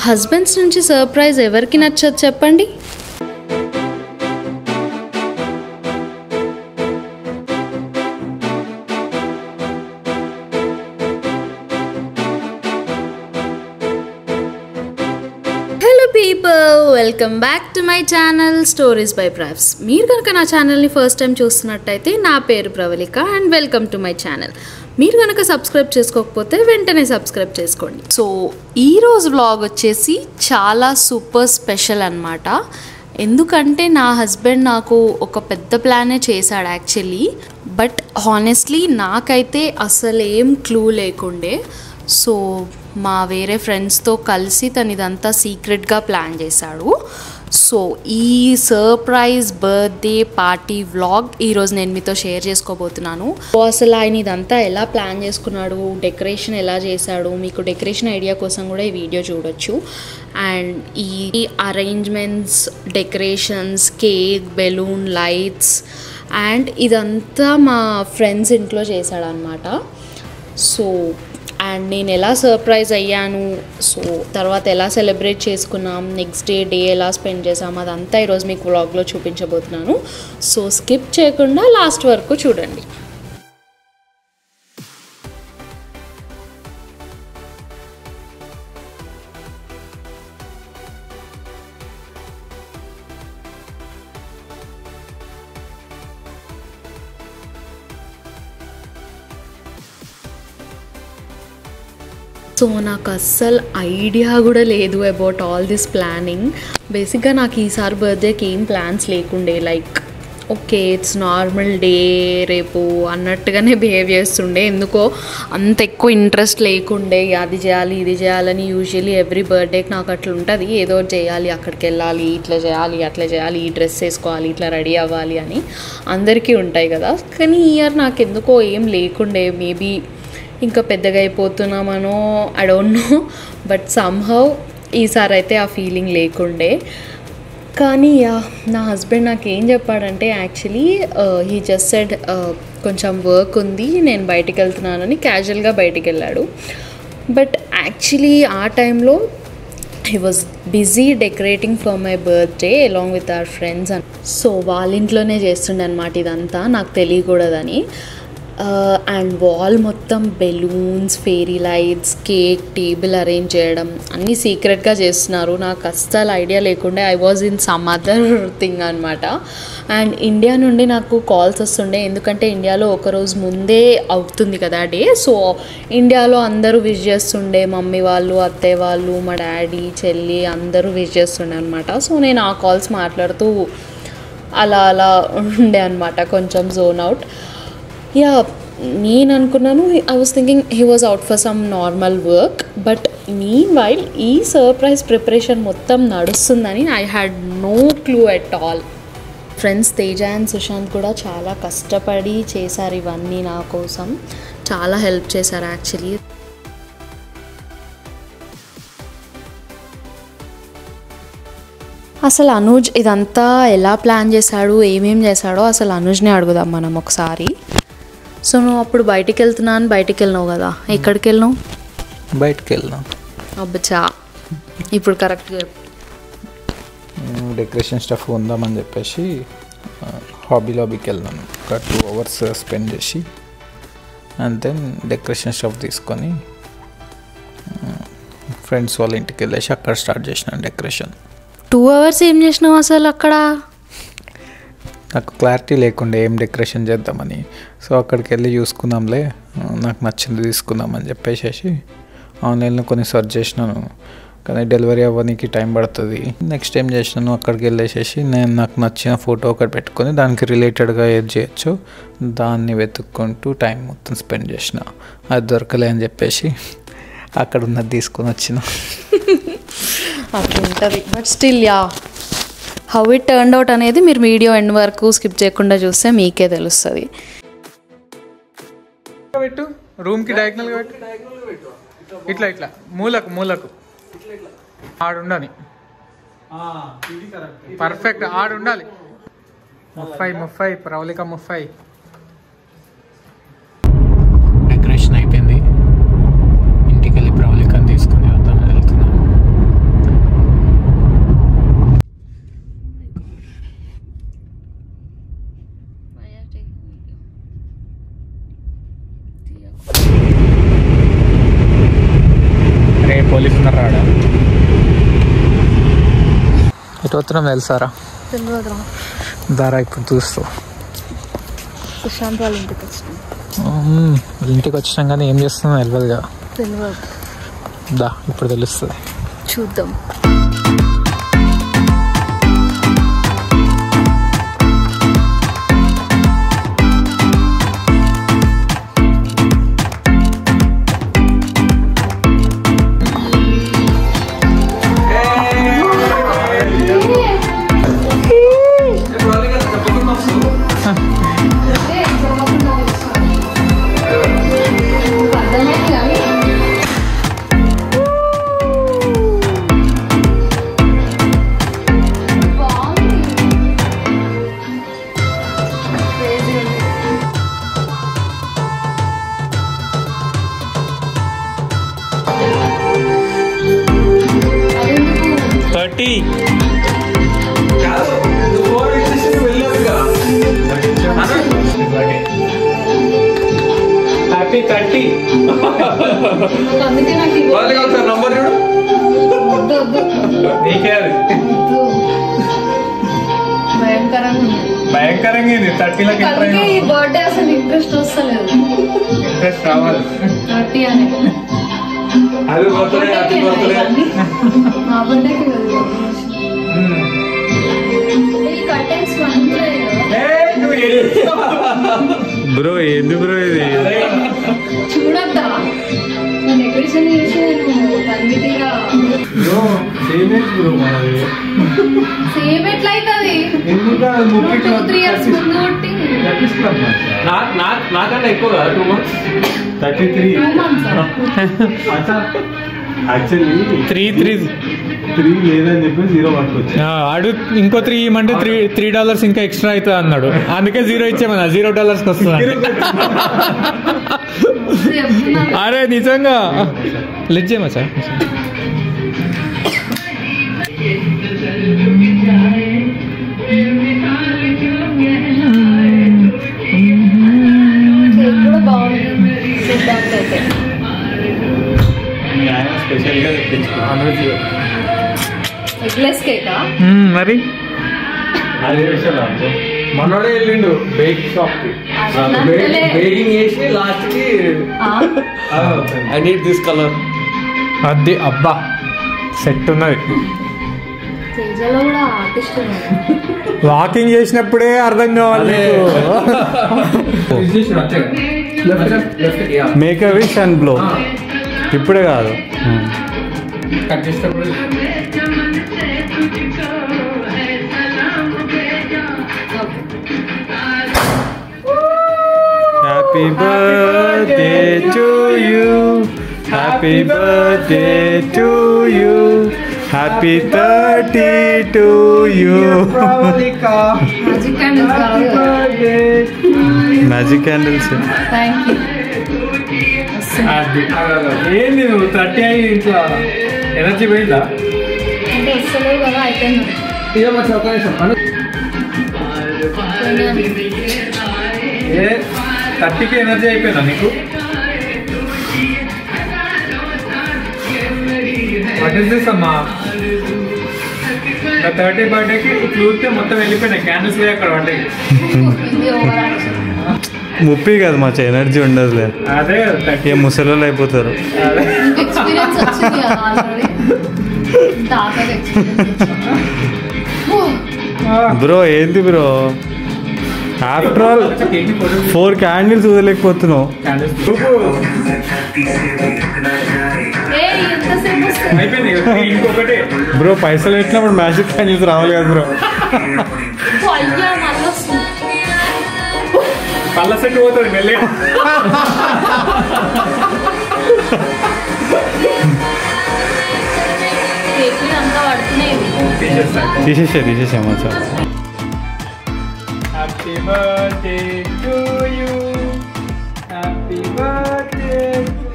Husbands నుంచి surprise ఎవరికి నచ్చదు చెప్పండి. Hello people, welcome back to my channel stories by Pravs. మీరు కనుక నా ఛానల్ని ఫస్ట్ టైం చూస్తున్నట్టయితే నా పేరు Pravalika and welcome to my channel. మీరు కనుక సబ్స్క్రైబ్ చేసుకోకపోతే వెంటనే సబ్స్క్రైబ్ చేసుకోండి. సో ఈరోజు వ్లాగ్ వచ్చేసి చాలా సూపర్ స్పెషల్ అన్నమాట. ఎందుకంటే నా హస్బెండ్ నాకు ఒక పెద్ద ప్లానే చేశాడు యాక్చువల్లీ. బట్ హానెస్ట్లీ నాకైతే అసలు ఏం క్లూ లేకుండే. సో మా వేరే ఫ్రెండ్స్తో కలిసి తను ఇదంతా సీక్రెట్గా ప్లాన్ చేశాడు. సో ఈ సర్ప్రైజ్ బర్త్డే పార్టీ వ్లాగ్ ఈరోజు నేను మీతో షేర్ చేసుకోబోతున్నాను. సో అసలు ఆయన ఇదంతా ఎలా ప్లాన్ చేసుకున్నాడు, డెకరేషన్ ఎలా చేశాడు, మీకు డెకరేషన్ ఐడియా కోసం కూడా ఈ వీడియో చూడొచ్చు. అండ్ ఈ arrangements, decorations, cake, balloon, lights and ఇదంతా మా ఫ్రెండ్స్ ఇంట్లో చేశాడనమాట. సో అండ్ నేను ఎలా సర్ప్రైజ్ అయ్యాను, సో తర్వాత ఎలా సెలబ్రేట్ చేసుకున్నాం, నెక్స్ట్ డే ఎలా స్పెండ్ చేసాం, అదంతా ఈరోజు మీకు వ్లాగ్లో చూపించబోతున్నాను. సో స్కిప్ చేయకుండా లాస్ట్ వరకు చూడండి. సో నాకు అస్సలు ఐడియా కూడా లేదు అబౌట్ ఆల్ దిస్ ప్లానింగ్. బేసిక్గా నాకు ఈసారి బర్త్డేకి ఏం ప్లాన్స్ లేకుండే. Like okay it's normal day రేపు అన్నట్టుగానే బిహేవ్ చేస్తుండే. ఎందుకో అంత ఎక్కువ ఇంట్రెస్ట్ లేకుండే. అది చేయాలి ఇది చేయాలని. యూజువలీ ఎవ్రీ బర్త్డేకి నాకు అట్లా ఉంటుంది, ఏదో చేయాలి, అక్కడికి వెళ్ళాలి, ఇట్లా చేయాలి, అట్లా చేయాలి, ఈ డ్రెస్ వేసుకోవాలి, ఇట్లా రెడీ అవ్వాలి అని అందరికీ ఉంటాయి కదా. కానీ ఈ ఇయర్ నాకు ఎందుకో ఏం లేకుండే. మేబీ ఇంకా పెద్దగా అయిపోతున్నామనో I don't know. But somehow ఈసారి అయితే ఆ ఫీలింగ్ లేకుండే. కానీ నా హస్బెండ్ నాకు ఏం చెప్పాడంటే యాక్చువల్లీ హీ జస్ట్ సెడ్ కొంచెం వర్క్ ఉంది, నేను బయటికి వెళ్తున్నానని క్యాజువల్గా బయటికి వెళ్ళాడు. బట్ యాక్చువల్లీ ఆ టైంలో he was busy decorating for my birthday along with our friends. So వాళ్ళ ఇంట్లోనే చేస్తుండే అనమాట ఇదంతా, నాకు తెలియకూడదని. అండ్ వాల్ మొత్తం balloons, fairy lights, cake, table arrange చేయడం అన్నీ సీక్రెట్గా చేస్తున్నారు. నాకు అస్సలు ఐడియా లేకుండా I was in some other thing అనమాట. అండ్ ఇండియా నుండి నాకు కాల్స్ వస్తుండే, ఎందుకంటే ఇండియాలో ఒకరోజు ముందే అవుతుంది కదా డే. సో ఇండియాలో అందరూ విష్ చేస్తుండే, మమ్మీ వాళ్ళు, అత్తయ్య వాళ్ళు, మా డాడీ, చెల్లి అందరూ విష్ చేస్తుండే అనమాట. సో నేను ఆ కాల్స్ మాట్లాడుతూ అలా అలా ఉండే అనమాట, కొంచెం జోన్ అవుట్. యా నేను అనుకున్నాను, I was thinking he was out for some normal work. But meanwhile ఈ సర్ప్రైజ్ ప్రిపరేషన్ మొత్తం నడుస్తుందని I had no clue at all. Friends Teja and Sushant కూడా చాలా కష్టపడి చేశారు ఇవన్నీ నా కోసం, చాలా హెల్ప్ చేశారు యాక్చువల్లీ. అసలు అనుజ్ ఇదంతా ఎలా ప్లాన్ చేశాడు, ఏమేం చేశాడో అసలు అనుజ్నే అడుగుదాం మనం ఒకసారి. సో నువ్వు అప్పుడు బయటికి వెళ్తున్నాను, బయటికి వెళ్ళినావు కదా, ఎక్కడికి వెళ్ళినావు? బయటికి వెళ్ళినావు. అబ్బచ్చా, ఇప్పుడు కరెక్ట్గా డెకరేషన్ స్టఫ్ ఉందామని చెప్పేసి హాబీ లాబీకి వెళ్ళినాను. ఒక 2 hours స్పెండ్ చేసి అండ్ దెన్ డెకరేషన్ స్టఫ్ తీసుకొని ఫ్రెండ్స్ వాళ్ళ ఇంటికి వెళ్ళేసి అక్కడ స్టార్ట్ చేసినాను డెకరేషన్. 2 hours ఏం చేసినావు అసలు అక్కడ? నాకు క్లారిటీ లేకుండే ఏం డెకరేషన్ చేద్దామని. సో అక్కడికి వెళ్ళి చూసుకుందాంలే, నాకు నచ్చింది తీసుకుందామని చెప్పేసి ఆన్లైన్లో కొన్ని సెర్చ్ చేసినాను. కానీ డెలివరీ అవ్వడానికి టైం పడుతుంది. నెక్స్ట్ ఏం చేసినాను, అక్కడికి వెళ్ళేసేసి నేను నాకు నచ్చిన ఫోటో ఒకటి పెట్టుకొని దానికి రిలేటెడ్గా ఏది చేయొచ్చో దాన్ని వెతుక్కుంటూ టైం మొత్తం స్పెండ్ చేసిన. అది దొరకలే అని చెప్పేసి అక్కడ ఉన్నది తీసుకొని వచ్చిన. అట్లా ఉంటుంది. But still yeah how it turned out అనేది మీరు వీడియో ఎండ్ వరకు స్కిప్ చేయకుండా చూస్తే మీకే తెలుస్తుంది. పెట్టు రూమ్కి డయాగ్నల్గా పెట్టు, ఇట్లా ఇట్లా మూలకు ఆడుండాలి, పర్ఫెక్ట్ ఆడుండాలి. 30 ప్రవళిక 30. డెకరేషన్ అయిపోయింది, ఇంటికి వెళ్ళి ప్రవళికని తీసుకుని వద్దామని వెళ్తున్నాను. ఎటు వస్తున్నాం తెలుసారా? తెలియదురా. దారా ఇప్పుడు చూస్తూ సుశాంత్ వాళ్ళ ఇంటికి వచ్చినాం. ఇంటికి వచ్చినాం కానీ ఏం చేస్తున్నాం తెలియదు కదా. తెలియదు. దా ఇప్పుడు తెలుస్తుంది, చూద్దాం. హ్యాపీ 30. నంబర్ చూడు. నీకే అది భయంకరంగా ఇది 30 ఈ బర్త్డే అసలు ఇంట్రెస్ట్ వస్తలేదు. ఇంట్రెస్ట్ రావాలి. 30 అని అది నా బర్త్డేకి బ్రో ఏంది బ్రో ఇది? చూడద్దా డెకరేషన్ చేసి నేను పరిమితిగా సేమ్ ఎట్లా అవుతుంది? 2-3 years ముందు కొట్టి నాకన్నా ఎక్కువ కదా 2 months. 33 2 months యాక్చువల్లీ 3 లేదని చెప్పి 0 పట్టుకొచ్చి అడు ఇంకో 3 ఇవ్వమంటే $3 ఇంకా ఎక్స్ట్రా అవుతుంది అన్నాడు. అందుకే 0 ఇచ్చామన్నా $0 వస్తుంది. అరే నిజంగా లిజ్జేమా సార్? కూడా బాగుంది. సిద్ధాంత్ అయితే స్పెషల్గా తెప్పించుకున్నాను. ఎగ్లెస్ కేకా మరి అది మనోడే వెళ్ళిండు బేక్ షాప్ కి. బేకింగ్ చేసి లాస్ట్ కి ఐ నీడ్ దిస్ కలర్. అది అబ్బా సెట్ ఉన్నది. తేజలో కూడా ఆర్టిస్ట్ వాకింగ్ చేసినప్పుడే అర్థం కావాలి. Make a wish and blow. ఇప్పుడే కాదు, కట్ చేసేటప్పుడు happy birthday to you, happy birthday to you, happy 30 to you. Magic candles కాదు. Magic candles. Thank you. ఏంది నువ్వు 30 అయ్యి ఇంట్లో ఎనర్జీ పోయిందా? అంటే వస్తలేవు కదా, అయిపోయింది. ఇదే మరి ఒక నిమిషం 30కి ఎనర్జీ అయిపోయిందా నీకు? వాట్ ఇస్ దిస్ అమ్మా? 30 బర్త్డేకి చూస్తే మొత్తం వెళ్ళిపోయినాయి క్యాండిల్స్ అక్కడ బర్త్డేకి. ఇది ఓవర్ యాక్షన్. 30 కాదు మచ్చ, ఎనర్జీ ఉండదులే. అదే ఏ ముసలోళ్ళు అయిపోతారు. ఎక్స్పీరియన్స్ వచ్చింది కదా ఆల్రెడీ. తాతగా ఎక్స్పీరియన్స్. బ్రో ఏంది బ్రో, ఆఫ్టర్ ఆల్ 4 క్యాండిల్స్ వదలేకపోతున్నావు. ఎంతసేపు వస్తుంది? అయిపోయింది ఇంకొకటి. బ్రో పైసలు పెట్టినప్పుడు మ్యాజిక్ క్యాండిల్స్ రావాలి కదా బ్రో. అయ్యా మళ్ళీ వస్తుంది. కళ్ళ సెట్ పోతుంది మెల్లగా. కేకులు అంతా పడుతున్నాయి. తీసేసా మచ్చా. Happy birthday to you, happy birthday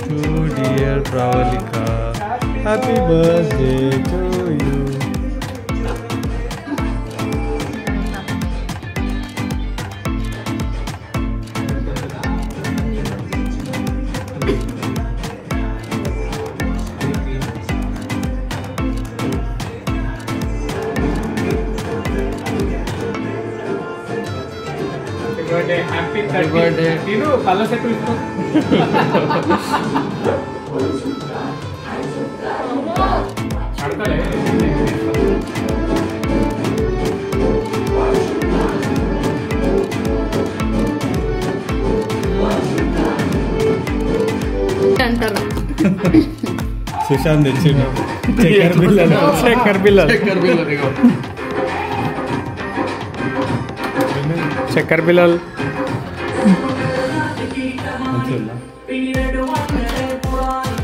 to dear Pravalika, happy birthday to you. Birthday happy birthday. నేను కళ్ళ సెట్ ఇస్తాను అడగలే అంటారు. సుశాంత్ తెచ్చిండు చక్కెర పిల్లలు చక్కెర పిల్లలు చక్కెర పిల్లలు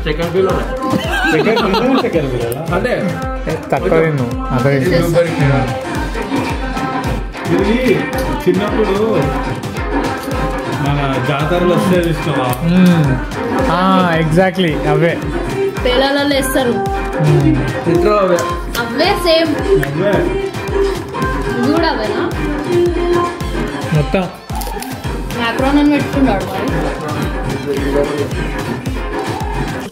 చక్కెర పిల్లలు అంటే తక్కువ తిను అదే ఇది చిన్నప్పుడు మన జాతరలో వస్తే ఇష్టమా ఎగ్జాక్ట్లీ అవే పేలాలలో వేస్తారు ఇంట్లో అవే సేమ్ అవే కూడా అవేనా మొత్తం మ్యాక్రోన్ అని పెట్టుకున్నాడు మరి.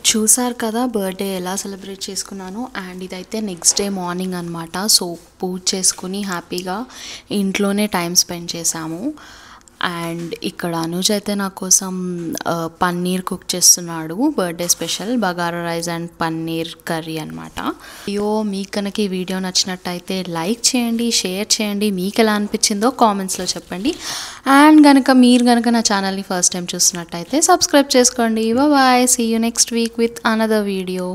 చూసారు కదా బర్త్డే ఎలా సెలబ్రేట్ చేసుకున్నాను. అండ్ ఇదైతే నెక్స్ట్ డే మార్నింగ్ అనమాట. సో పూజ చేసుకుని హ్యాపీగా ఇంట్లోనే టైం స్పెండ్ చేశాము. అండ్ ఇక్కడ అనుజ్ అయితే నా కోసం పన్నీర్ కుక్ చేస్తున్నాడు. Birthday special bagara rice and paneer curry అనమాట. అయ్యో మీకు కనుక ఈ వీడియో నచ్చినట్టయితే లైక్ చేయండి, షేర్ చేయండి, మీకు ఎలా అనిపించిందో కామెంట్స్లో చెప్పండి. అండ్ మీరు కనుక నా ఛానల్ని ఫస్ట్ టైం చూస్తున్నట్టయితే సబ్స్క్రైబ్ చేసుకోండి. Bye, see you next week with another video.